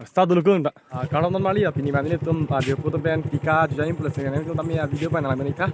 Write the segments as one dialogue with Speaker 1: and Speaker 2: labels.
Speaker 1: Start dulu kan, kalau normal ya, ini mana ini tuh jirpo tuh pengen Tika juidam plus ini tuh kami ya video panel Amerika.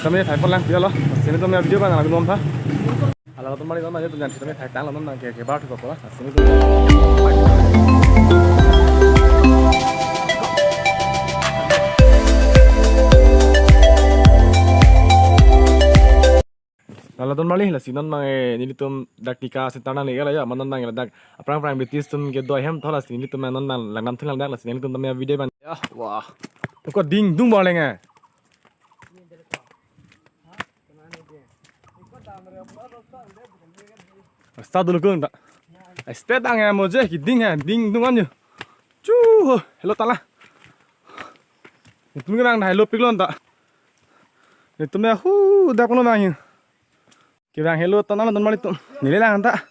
Speaker 1: Kami thay pon lang dia loh. Sini tuh video kan lagi nonton. Kalau teman teman aja tuh jangan kita thay tang nonton kayak baru tuh lah. Sini tuh. Kalau teman malih lah sini nonton ini tuh dak Tika sentana nih ya mana nonton dak perang British tuh gitu ayam tuh lah sini tuh mana nonton lang nam tuh lang dak lah sini tuh teman video kan. Ya wah. Kok ding dung boleh Start dulu kan, start angin mau je, ding dungannya, cuh, hello tala, itu mungkin orang hello piklon tak, itu mah udah kono nanya, kira hello tanah nonton itu, nilai lah tak,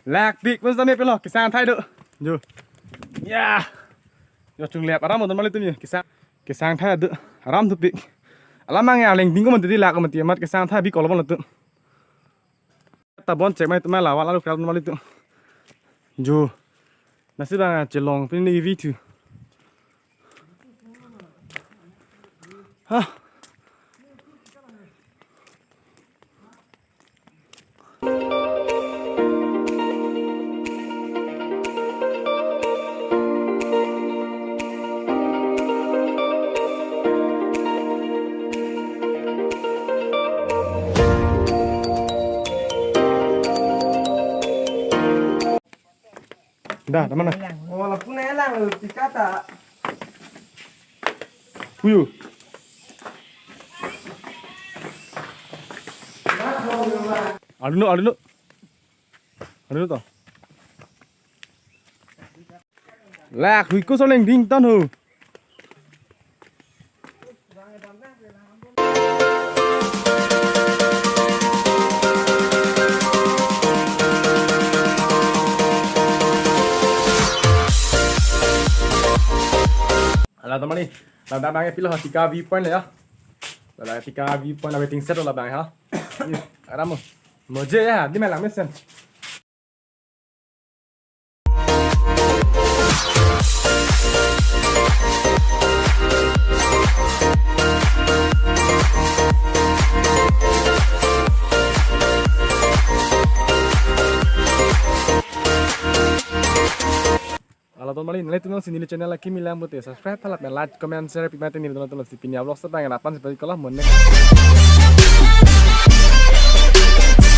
Speaker 1: lag pik pun sampai pelo, kisah thai do, jo, ya, yo chung lihat aram nonton itu nih, kisah thai do, aram tuh pik. Alamang ya, leng bingung menteri lag menteri amat kesang thabi kalau pun itu. Tabon cek mai itu malah lalu kalau normal itu. Jo, nasi bang jelong pilih EV tu. Hah. Dah, mana?
Speaker 2: Walaupun elang Tika tak.
Speaker 1: Uyu. Aduh toh. Lah, huiko soleng ding tan hu. Lah teman nih, lah bang pilih Tika viewpoint ya. Lah Tika viewpoint waiting set lah bang ha. Aram muje ya, di malam mesen. Kalau teman ini tuh sini di channel lagi milam buat ya subscribe, like, comment, share, pimatin ini teman-teman si pinya vlog serta yang 8 seperti kalau mau